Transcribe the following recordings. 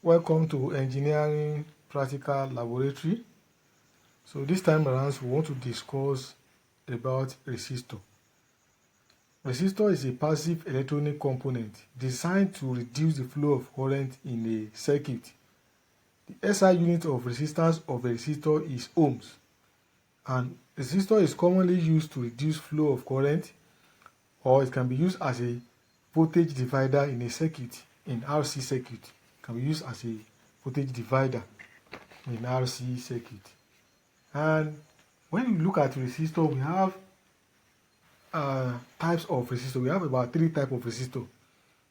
Welcome to Engineering Practical Laboratory. So this time around we want to discuss about resistor. Resistor is a passive electronic component designed to reduce the flow of current in a circuit. The SI unit of resistance of a resistor is ohms, and resistor is commonly used to reduce flow of current, or it can be used as a voltage divider in a circuit, in RC circuit. It can be used as a voltage divider in RC circuit. And when you look at resistor, we have types of resistor. We have about 3 types of resistor.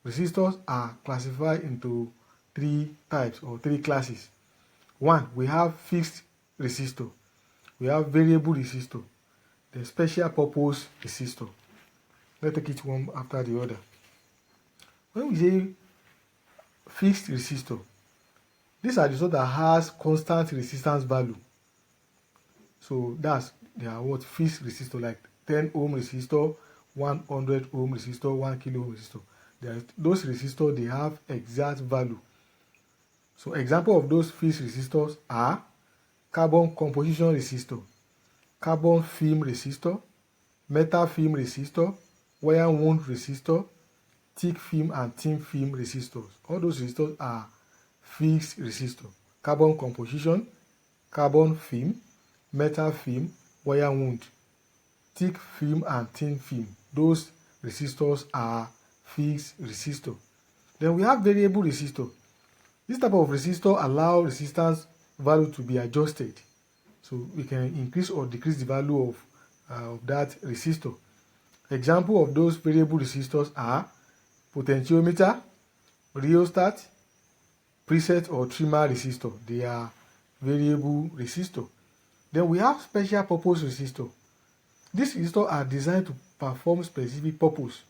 Resistors are classified into 3 types or 3 classes. 1, we have fixed resistor. We have variable resistor. The special purpose resistor. Let's take it one after the other. When we say fixed resistor, these are the resistors that has constant resistance value. So they are what fixed resistor, like 10 ohm resistor, 100 ohm resistor, 1 kilo ohm resistor. Those resistors, they have exact value. So example of those fixed resistors are carbon composition resistor, carbon film resistor, metal film resistor, wire wound resistor, thick film and thin film resistors. All those resistors are fixed resistor. Carbon composition, carbon film, metal film, wire wound, thick film and thin film. Those resistors are fixed resistor. Then we have variable resistor. This type of resistor allow resistance value to be adjusted. So we can increase or decrease the value of that resistor. Example of those variable resistors are potentiometer, rheostat, preset or trimmer resistor. They are variable resistor. Then we have special purpose resistor. These resistors are designed to perform specific purpose.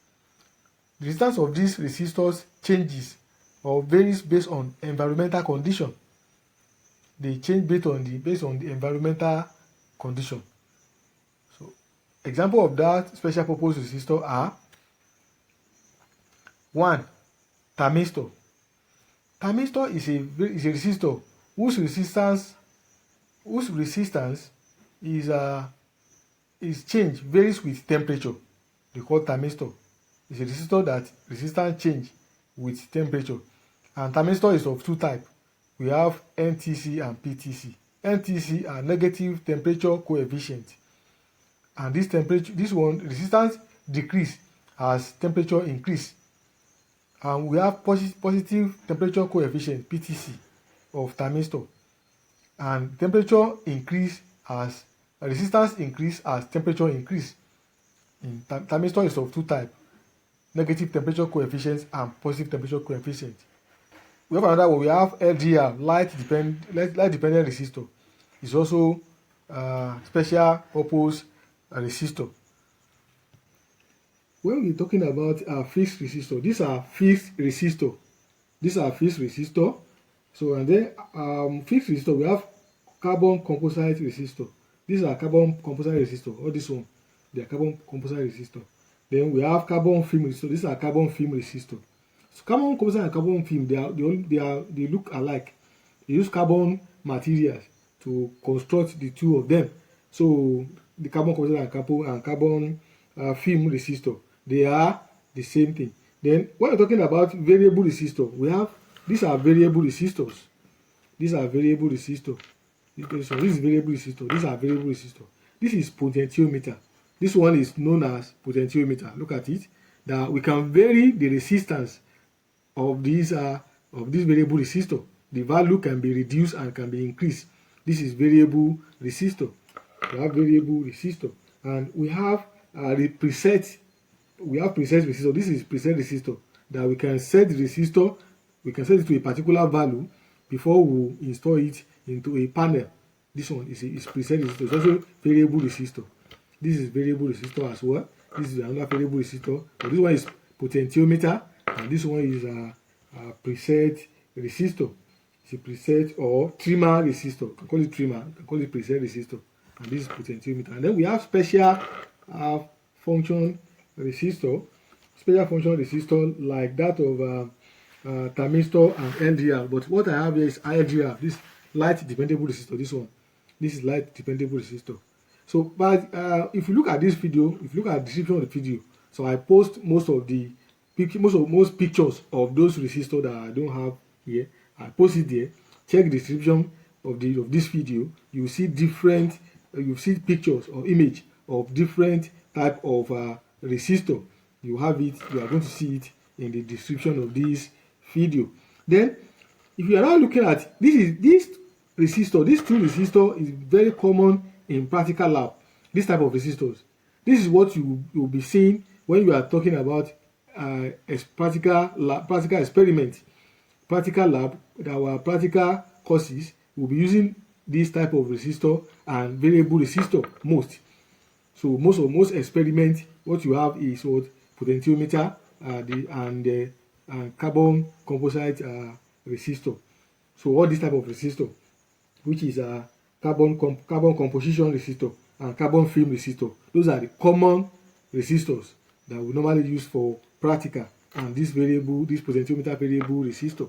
The resistance of these resistors changes or varies based on environmental condition. They change based on the environmental condition. So example of that special purpose resistor are 1, thermistor. Thermistor is a resistor whose resistance is changed varies with temperature. They call thermistor. It's a resistor that resistance change with temperature. And thermistor is of 2 types. We have NTC and PTC. NTC are negative temperature coefficient, and this one resistance decrease as temperature increase. And we have positive temperature coefficient PTC of thermistor, and temperature increase as resistance increase as temperature increase. In thermistor is of 2 types: negative temperature coefficient and positive temperature coefficient. We have another one. We have LDR, light dependent resistor. It's also special purpose resistor. When we're talking about fixed resistor, these are fixed resistor. So and then fixed resistor, we have carbon composite resistor. These are carbon composite resistor. All this one, they are carbon composite resistor. Then we have carbon film resistor. These are carbon film resistor. So carbon composite and carbon film, they look alike. They use carbon materials to construct the two of them. So the carbon composite and carbon film resistor, they are the same thing. Then when we're talking about variable resistor, we have these are variable resistors. These are variable resistor. This is variable resistor. These are variable resistor. This is potentiometer. This one is known as potentiometer. Look at it. That we can vary the resistance of these variable resistor. The value can be reduced and can be increased. This is variable resistor. We have variable resistor, and we have the preset. We have preset resistor. This is preset resistor that we can set the resistor. We can set it to a particular value before we install it into a panel. This one is preset resistor. It's also variable resistor. This is variable resistor as well. This is another variable resistor. So this one is potentiometer, and this one is a preset resistor. It's a preset or trimmer resistor. You can call it trimmer. You can call it preset resistor. And this is potentiometer. And then we have special function resistor. Special function resistor like that of thermistor and LDR, but what I have here is LDR. This light dependable resistor. This is light dependable resistor. So, but if you look at this video, if you look at the description of the video, so I post most pictures of those resistors that I don't have here. I post it there. Check the description of this video. You see different, you see pictures or image of different type of resistor. You have it. You are going to see it in the description of this video. Then, if you are now looking at this resistor, this two resistor is very common in practical lab. This type of resistors. This is what you will be seeing when you are talking about practical experiment, practical lab. Our practical courses will be using this type of resistor and variable resistor most. So most experiment, what you have is what potentiometer and carbon composite resistor. So all this type of resistor, which is carbon composition resistor and carbon film resistor, those are the common resistors that we normally use for practical, and this potentiometer variable resistor.